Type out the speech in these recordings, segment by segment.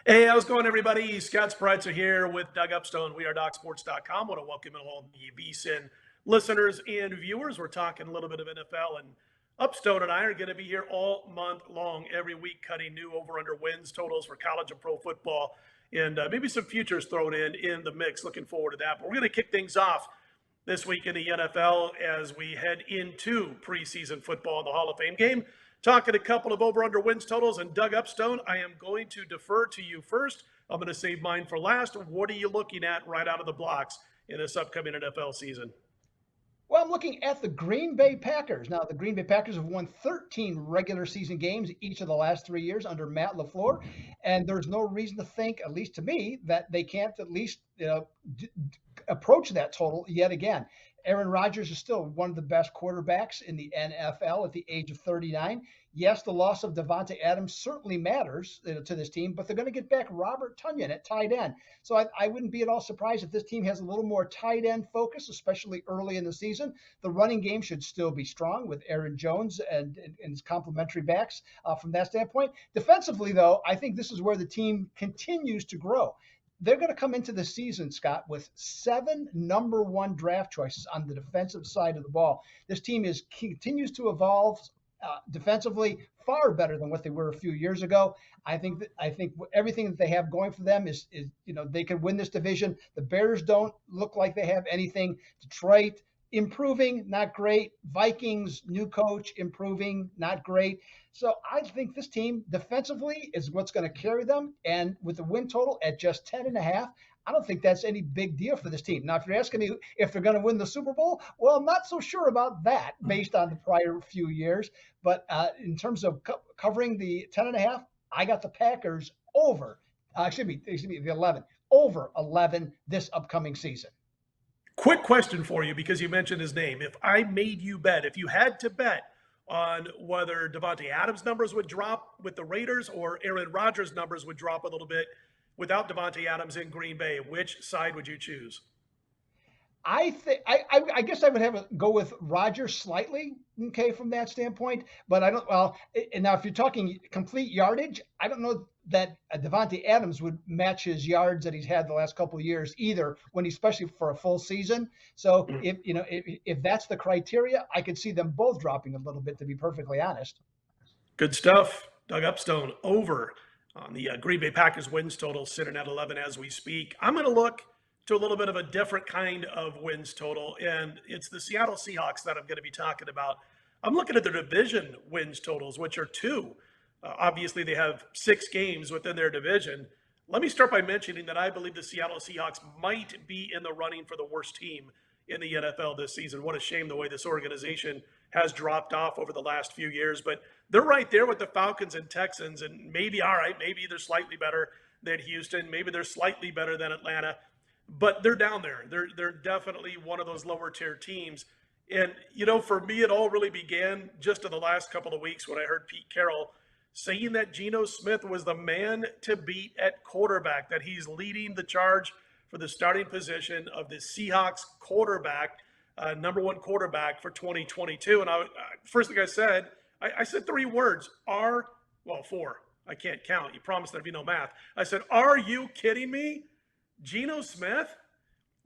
Hey, how's it going, everybody? ScottSpreitzer here with DougUpstone. We are DocSports.com. I want to welcome in all the VSiN listeners and viewers. We're talking a little bit of NFL, and Upstone and I are going to be here all month long, every week, cutting new over-under wins totals for college and pro football, and maybe some futures thrown in the mix. Looking forward to that. But we're going to kick things off this week in the NFL as we head into preseason football in the Hall of Fame game. Talking a couple of over-under wins totals, and Doug Upstone, I am going to defer to you first. I'm going to save mine for last. What are you looking at right out of the blocks in this upcoming NFL season? Well, I'm looking at the Green Bay Packers. Now, the Green Bay Packers have won 13 regular season games each of the last 3 years under Matt LaFleur, and there's no reason to think, at least to me, that they can't at least approach that total yet again. Aaron Rodgers is still one of the best quarterbacks in the NFL at the age of 39. Yes, the loss of Davante Adams certainly matters to this team, but they're going to get back Robert Tonyan at tight end. So I wouldn't be at all surprised if this team has a little more tight end focus, especially early in the season. The running game should still be strong with Aaron Jones and his complementary backs from that standpoint. Defensively, though, I think this is where the team continues to grow. They're going to come into the season, Scott, with 7 number 1 draft choices on the defensive side of the ball. This team continues to evolve defensively, far better than what they were a few years ago. I think everything that they have going for them is they can win this division. The Bears don't look like they have anything. Detroit improving, not great. Vikings, new coach, improving, not great. So I think this team defensively is what's going to carry them. And with the win total at just 10.5, I don't think that's any big deal for this team. Now, if you're asking me if they're going to win the Super Bowl, well, I'm not so sure about that based on the prior few years. But in terms of covering the 10.5, I got the Packers over, the 11, over 11 this upcoming season. Quick question for you, because you mentioned his name. If I made you bet, if you had to bet on whether Davante Adams' numbers would drop with the Raiders or Aaron Rodgers' numbers would drop a little bit without Davante Adams in Green Bay, which side would you choose? I guess I would have to go with Rodgers slightly, okay, from that standpoint. But I don't. Well, and now if you're talking complete yardage, I don't know that Davante Adams would match his yards that he's had the last couple of years either, especially for a full season. So if that's the criteria, I could see them both dropping a little bit, to be perfectly honest. Good stuff. Doug Upstone over on the Green Bay Packers wins total, sitting at 11 as we speak. I'm going to look to a little bit of a different kind of wins total, and it's the Seattle Seahawks that I'm going to be talking about. I'm looking at their division wins totals, which are 2. Obviously, they have 6 games within their division. Let me start by mentioning that I believe the Seattle Seahawks might be in the running for the worst team in the NFL this season. What a shame the way this organization has dropped off over the last few years. But they're right there with the Falcons and Texans, and maybe they're slightly better than Houston. Maybe they're slightly better than Atlanta. But they're down there. They're definitely one of those lower tier teams. And, for me, it all really began just in the last couple of weeks when I heard Pete Carroll saying that Geno Smith was the man to beat at quarterback, that he's leading the charge for the starting position of the Seahawks quarterback, number 1 quarterback for 2022. And first thing I said 3 words, 4. I can't count. You promised there'd be no math. I said, are you kidding me? Geno Smith?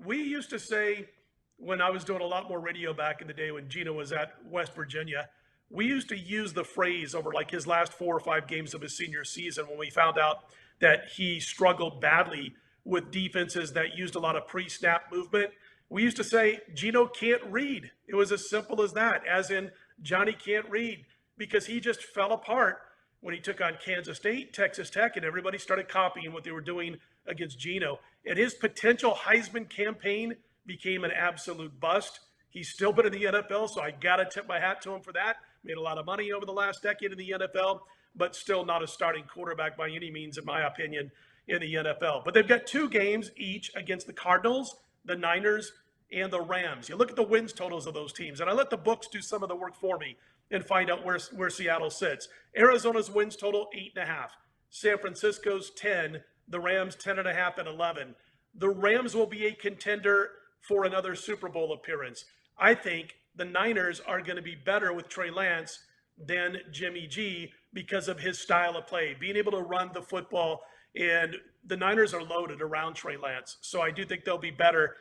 We used to say, when I was doing a lot more radio back in the day when Geno was at West Virginia, we used to use the phrase over like his last 4 or 5 games of his senior season when we found out that he struggled badly with defenses that used a lot of pre-snap movement. We used to say, Geno can't read. It was as simple as that, as in Johnny can't read, because he just fell apart when he took on Kansas State, Texas Tech, and everybody started copying what they were doing against Geno. And his potential Heisman campaign became an absolute bust. He's still been in the NFL, so I got to tip my hat to him for that. Made a lot of money over the last decade in the NFL, but still not a starting quarterback by any means, in my opinion, in the NFL. But they've got 2 games each against the Cardinals, the Niners, and the Rams. You look at the wins totals of those teams, and I let the books do some of the work for me and find out where Seattle sits. Arizona's wins total 8.5. San Francisco's 10. The Rams 10.5 and 11. The Rams will be a contender for another Super Bowl appearance. I think the Niners are going to be better with Trey Lance than Jimmy G because of his style of play, being able to run the football. And the Niners are loaded around Trey Lance. So I do think they'll be better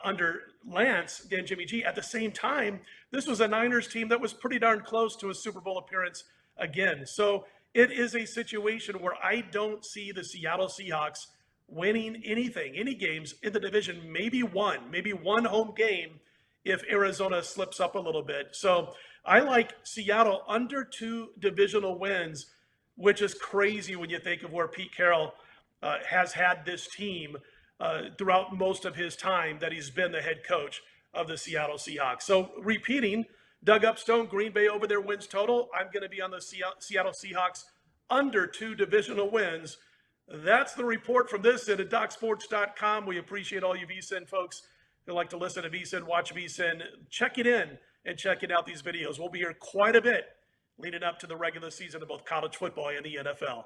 under Lance than Jimmy G. At the same time, this was a Niners team that was pretty darn close to a Super Bowl appearance again. So it is a situation where I don't see the Seattle Seahawks winning anything, any games in the division, maybe one home game if Arizona slips up a little bit. So I like Seattle under 2 divisional wins, which is crazy when you think of where Pete Carroll has had this team throughout most of his time that he's been the head coach of the Seattle Seahawks. So repeating, Doug Upstone, Green Bay over their wins total. I'm going to be on the Seattle Seahawks under 2 divisional wins. That's the report from this at DocSports.com. We appreciate all you VSiN folks who like to listen to VSiN, watch VSiN. Check it in and checking out these videos. We'll be here quite a bit leading up to the regular season of both college football and the NFL.